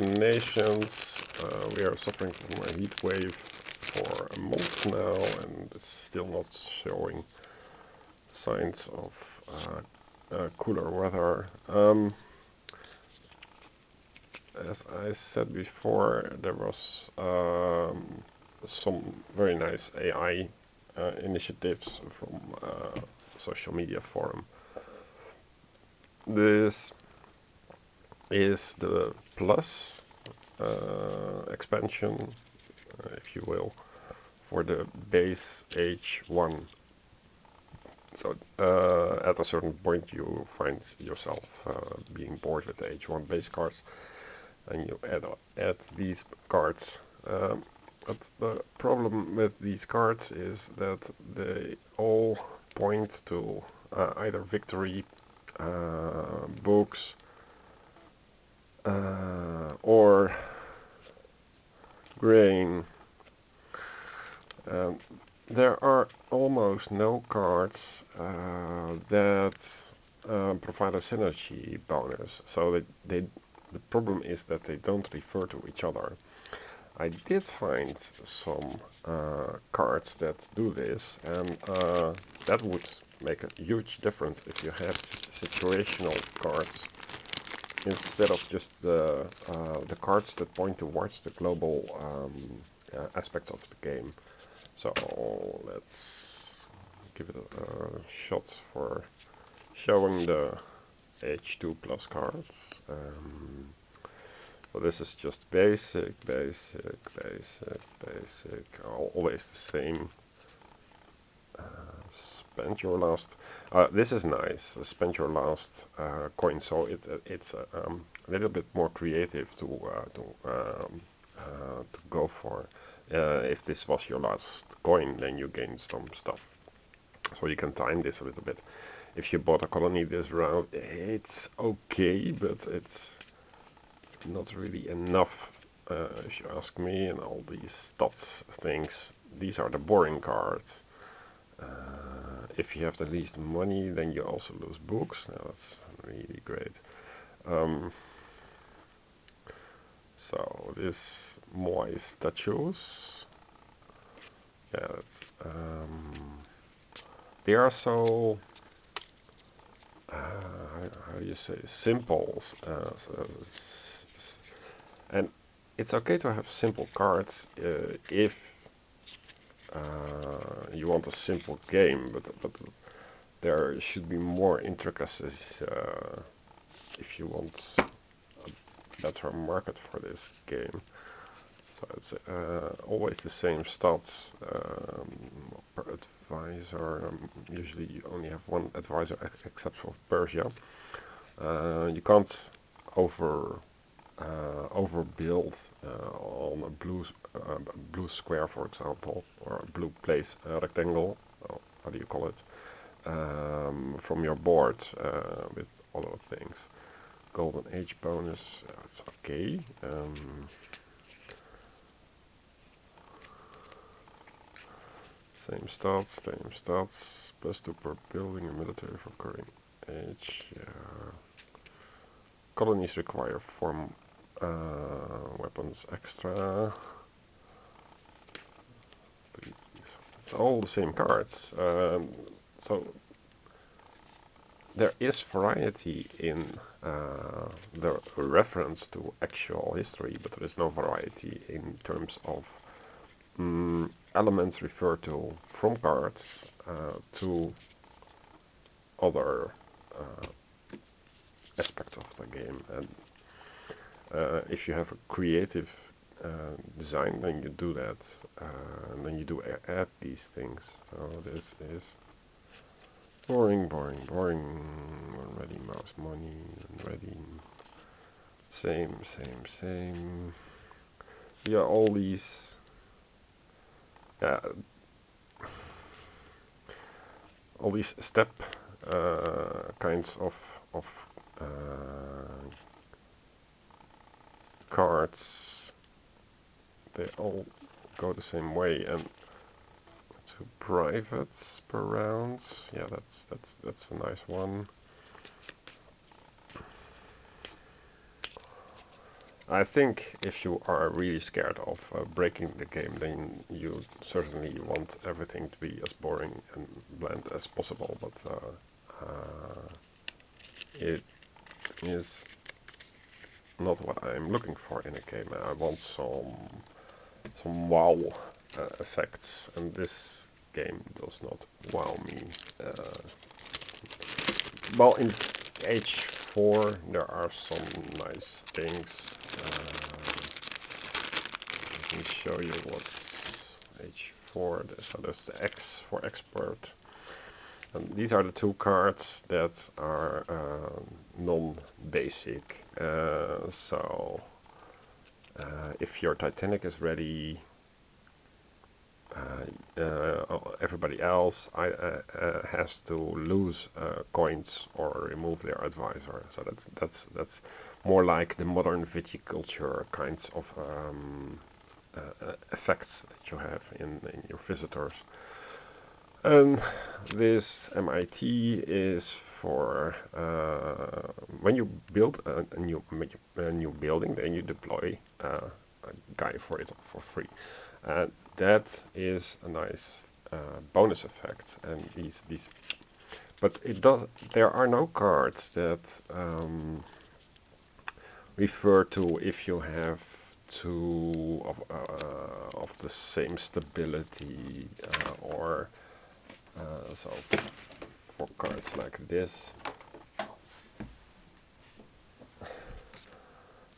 nations. We are suffering from a heat wave for a month now, and it's still not showing signs of cooler weather. As I said before, there was some very nice AI initiatives from social media forum. This is the plus expansion, if you will, for the base H1. So at a certain point you find yourself being bored with the H1 base cards, and you add these cards. But the problem with these cards is that they all point to either victory, books, or grain. There are almost no cards that provide a synergy bonus, so the problem is that they don't refer to each other. I did find some cards that do this, and that would make a huge difference if you had situational cards instead of just the cards that point towards the global aspects of the game. So let's give it a shot for showing the H2 plus cards. So this is just basic, always the same. Spend your last. This is nice. Spend your last coin. So it's a little bit more creative to go for. If this was your last coin, then you gain some stuff. So you can time this a little bit. If you bought a colony this round, it's okay, but it's not really enough, if you ask me. And all these stats things, these are the boring cards. If you have the least money, then you also lose books. Now that's really great. So this Moai statues, yeah, that's, they are so how do you say, simple, and it's okay to have simple cards if you want a simple game, but there should be more intricacies if you want a better market for this game. So it's always the same stats per advisor. Usually you only have one advisor, except for Persia. You can't overbuild on a blue square, for example, or a blue place rectangle. Oh, how do you call it? From your board with other things. Golden age bonus, it's okay. Same stats, +2 per building and military for current age. Yeah. Colonies require form weapons extra. It's all the same cards. So there is variety in the reference to actual history, but there is no variety in terms of elements referred to from cards to other aspects of the game. And if you have a creative design, then you do that, and then you do add these things. So this is boring. Already mouse money, already same. Yeah, all these. All these step kinds of cards, they all go the same way. And 2 privates per round, yeah, that's a nice one. I think if you are really scared of breaking the game, then you certainly want everything to be as boring and bland as possible, but it is not what I'm looking for in a game. I want some wow effects, and this game does not wow me. Well, in H4 there are some nice things. Let me show you what's H4. So there's the X for expert. And these are the two cards that are non-basic. So if your Titanic is ready, everybody else has to lose coins or remove their advisor. So that's more like the modern viticulture kinds of effects that you have in your visitors. And this MIT is for when you build a new building, then you deploy a guy for it for free. And that is a nice bonus effect. And but it does. There are no cards that refer to if you have two of the same stability or so for cards like this.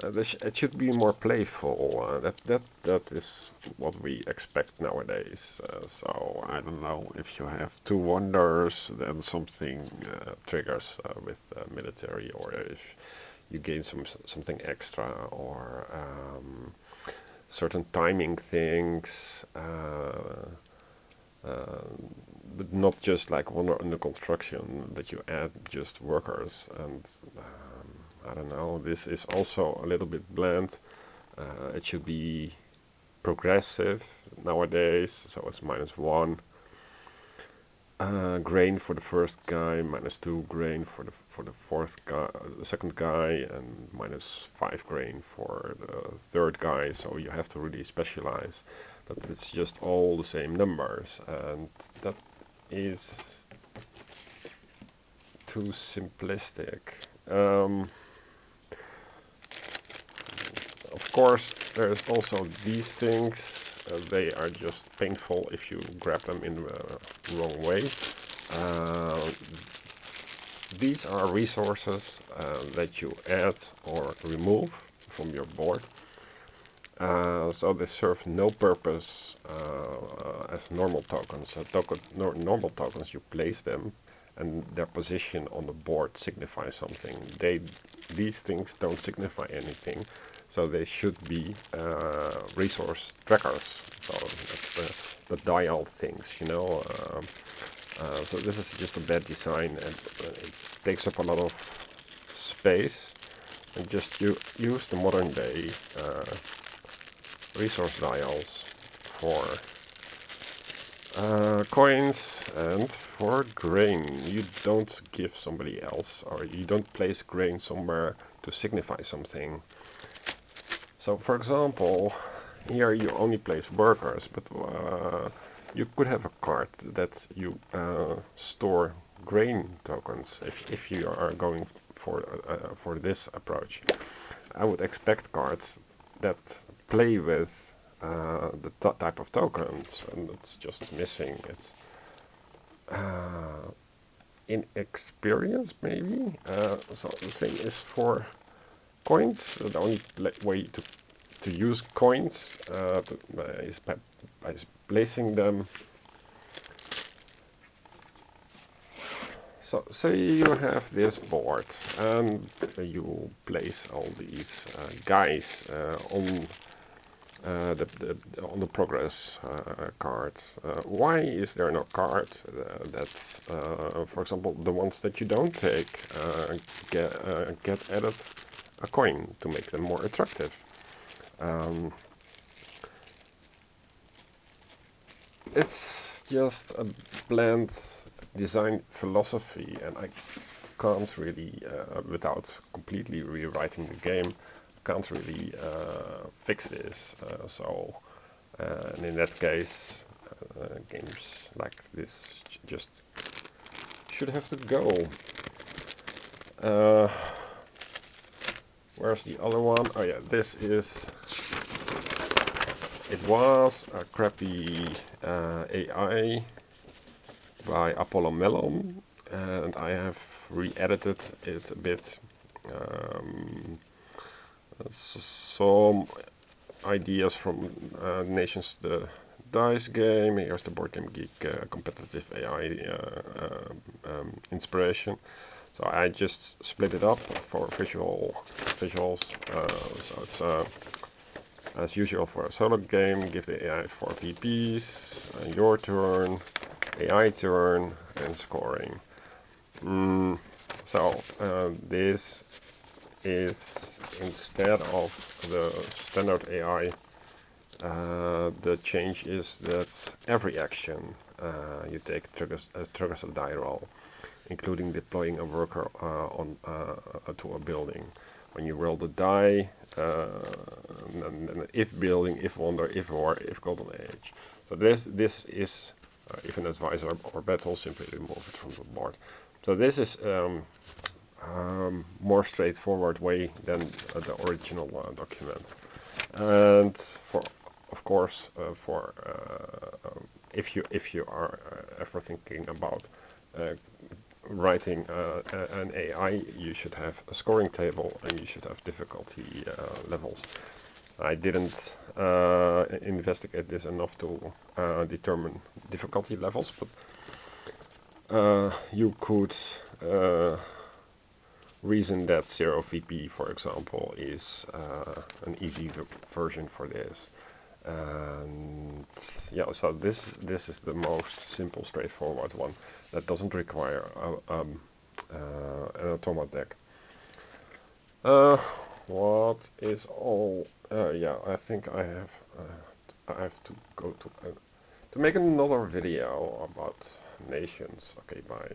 It should be more playful. That is what we expect nowadays. So I don't know if you have two wonders, then something triggers with military, or if you gain something extra, or certain timing things. But not just like wonder under construction that you add just workers. And I don't know, this is also a little bit bland. It should be progressive nowadays, so it's -1 grain for the first guy, -2 grain for the fourth guy, the second guy, and -5 grain for the third guy. So you have to really specialize. But it's just all the same numbers, and that is too simplistic. Of course, there's also these things. They are just painful if you grab them in the wrong way. These are resources that you add or remove from your board. So they serve no purpose as normal tokens. Normal tokens, you place them, and their position on the board signifies something. These things don't signify anything, so they should be resource trackers. So that's the dial things, you know. So this is just a bad design, and it takes up a lot of space. And just use the modern day resource dials for coins and for grain. You don't give somebody else, or you don't place grain somewhere to signify something. So for example, here you only place workers, but you could have a card that you store grain tokens if you are going for this approach. I would expect cards that play with the type of tokens, and it's just missing. It's inexperience, maybe. So the same is for coins. The only way to use coins is by placing them. So say you have this board, and you place all these guys on the progress cards. Why is there no card that's, for example, the ones that you don't take get added a coin to make them more attractive? It's just a bland design philosophy, and I can't really, without completely rewriting the game, can't really fix this. And in that case, games like this just should have to go. Where's the other one? Oh yeah, this is. It was a crappy AI by Apollo Melon, and I have re-edited it a bit. Some ideas from Nations the Dice game. Here's the Board Game Geek competitive AI inspiration. So I just split it up for visuals. So it's as usual for a solo game. Give the AI 4 VPs, your turn, AI turn, and scoring. This is instead of the standard AI. The change is that every action you take triggers a die roll, including deploying a worker to a building. When you roll the die, and if building, if wonder, if war, if golden age. So this is if an advisor or battle, simply remove it from the board. So this is more straightforward way than the original document. And of course, if you are ever thinking about writing an AI, you should have a scoring table and you should have difficulty levels. I didn't investigate this enough to determine difficulty levels, but you could reason that 0 VP, for example, is an easy version for this. And yeah, so this is the most simple, straightforward one that doesn't require an automa deck. What is all? Yeah, I think I have to go to make another video about nations. Okay, bye.